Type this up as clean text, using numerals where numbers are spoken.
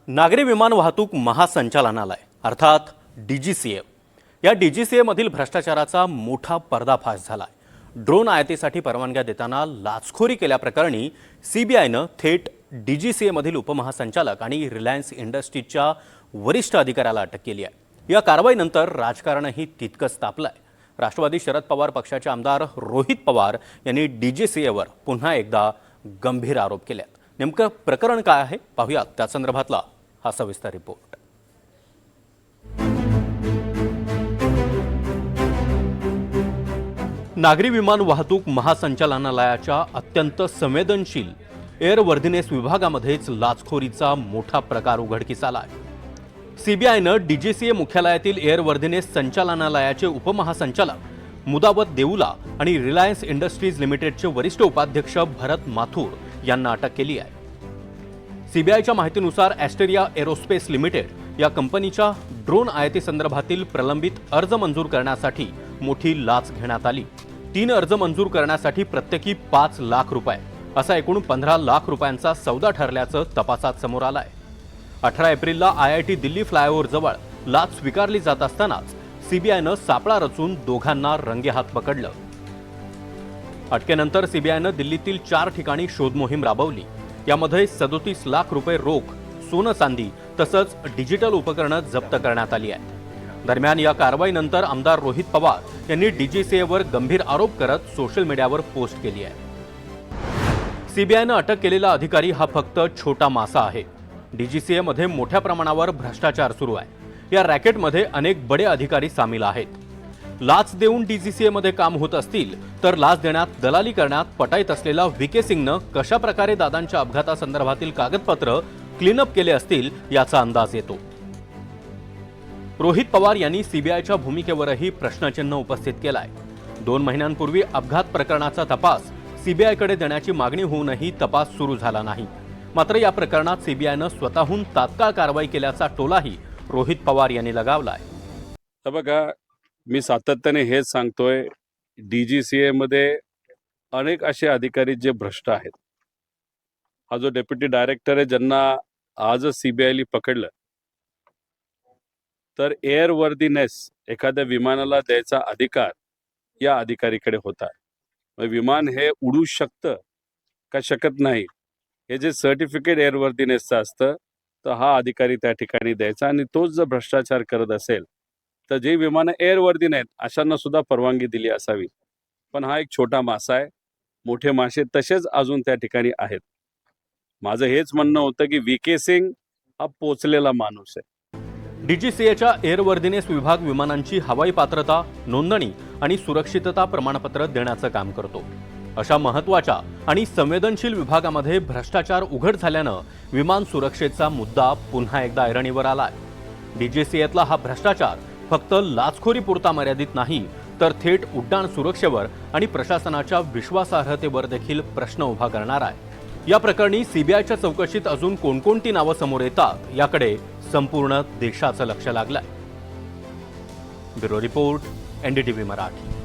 नागरी विमान वाहतूक महासंचालनालय अर्थात डीजीसीए या डीजीसीए मधील भ्रष्टाचाराचा मोठा पर्दाफाश झालाय। ड्रोन आयातीसाठी परवानग्या देताना लाचखोरी केल्याप्रकरणी सीबीआयनं थेट डीजीसीए मधील उपमहासंचालक आणि रिलायन्स इंडस्ट्रीजच्या वरिष्ठ अधिकाऱ्याला अटक केली आहे। या कारवाईनंतर राजकारणही तितकंच तापलंय। राष्ट्रवादी शरद पवार पक्षाचे आमदार रोहित पवार यांनी डीजीसीएवर पुन्हा एकदा गंभीर आरोप केले। नेमकं प्रकरण काय आहे पाहूया, त्या संदर्भातला हा सविस्तर रिपोर्ट। नागरी विमान वाहतूक महासंचालनालयाच्या अत्यंत संवेदनशील एअरवर्दीनेस विभागामध्येच लाचखोरीचा मोठा प्रकार उघडकीस आलाय। सीबीआयनं डीजीसीए मुख्यालयातील एअरवर्दीनेस संचालनालयाचे उपमहासंचालक मुदावत देऊला आणि रिलायन्स इंडस्ट्रीज लिमिटेडचे वरिष्ठ उपाध्यक्ष भरत माथुर यांना अटक केली आहे। सीबीआयच्या माहितीनुसार ॲस्टेरिया एरोस्पेस लिमिटेड या कंपनीच्या ड्रोन आयाती संदर्भातील प्रलंबित अर्ज मंजूर करण्यासाठी मोठी लाच घेण्यात आली। 3 अर्ज मंजूर करण्यासाठी प्रत्येकी 5 लाख रुपये असा एकूण 15 लाख रुपयांचा सौदा ठरल्याचं तपासात समोर आलंय। 18 एप्रिलला IIT दिल्ली फ्लायओव्हर जवळ लाच स्वीकारली जात असतानाच सीबीआयनं सापळा रचून दोघांना रंगेहात पकडलं। अटकेनंतर सीबीआयनं दिल्लीतील 4 ठिकाणी शोध मोहीम राबवली। यामध्ये 37 लाख रुपये रोख, सोनं चांदी तसंच डिजिटल उपकरणं जप्त करण्यात आली आहे। दरम्यान या कारवाईनंतर आमदार रोहित पवार यांनी डीजीसीएवर गंभीर आरोप करत सोशल मीडियावर पोस्ट केली आहे। सीबीआयनं अटक केलेला अधिकारी हा फक्त छोटा मासा आहे। डीजीसीए मध्ये मोठ्या प्रमाणावर भ्रष्टाचार सुरू आहे। या रॅकेटमध्ये अनेक बडे अधिकारी सामील आहेत। लाच देऊन डीजीसीए मध्ये काम होत असतील तर लाच देण्यात, दलाली करण्यात पटाईत असलेला व्हीके सिंगनं कशा प्रकारे दादांच्या अपघातासंदर्भातील कागदपत्र क्लीनअप केले असतील याचा अंदाज येतो। रोहित पवार यांनी सीबीआयच्या भूमिकेवरही प्रश्नचिन्ह उपस्थित केलाय। 2 महिन्यांपूर्वी अपघात प्रकरणाचा तपास सीबीआयकडे देण्याची मागणी होऊनही तपास सुरू झाला नाही। मात्र या प्रकरणात सीबीआयनं स्वतःहून तात्काळ कारवाई केल्याचा टोलाही रोहित पवार यांनी लगावलाय। बघा, मी सातत्याने हेच सांगतोय, डीजीसीए मध्ये अनेक असे अधिकारी जे भ्रष्ट आहेत। हा जो डेप्युटी डायरेक्टर आहे ज्यांना आजच सीबीआयने पकडलं, तर एअरवर्दीनेस एखाद्या विमानाला द्यायचा अधिकार या अधिकारीकडे होता। विमान हे उडू शकतं का शकत नाही हे जे सर्टिफिकेट एअरवर्दीनेसचं असतं तर हा अधिकारी त्या ठिकाणी द्यायचा। आणि तोच जर भ्रष्टाचार करत असेल तर जे विमानं एअरवर्दी नाहीत अशांना सुद्धा परवानगी दिली असावी। पण हा एक छोटा मासा आहे, मोठे मासे तसेच अजून त्या ठिकाणी आहेत। माझं हेच म्हणणं होतं की व्हीके सिंग हा पोचलेला माणूस आहे। डीजीसीएच्या एअरवर्दीनेस विभाग विमानांची हवाई पात्रता, नोंदणी आणि सुरक्षितता प्रमाणपत्र देण्याचं काम करतो। अशा महत्त्वाच्या आणि संवेदनशील विभागामध्ये भ्रष्टाचार उघड झाल्यानं विमान सुरक्षेचा मुद्दा पुन्हा एकदा ऐरणीवर आलाय। डीजीसीएतला हा भ्रष्टाचार फक्त लाचखोरी पुरता मर्यादित नाही तर थेट उड्डाण सुरक्षेवर आणि प्रशासनाच्या विश्वासार्हतेवर देखील प्रश्न उभा करणार आहे। या प्रकरणी सीबीआयच्या चौकशीत अजून कोणकोणती नावं समोर येतात याकडे संपूर्ण देशाचं लक्ष लागलंय। Bureau report, NDTV Marathi.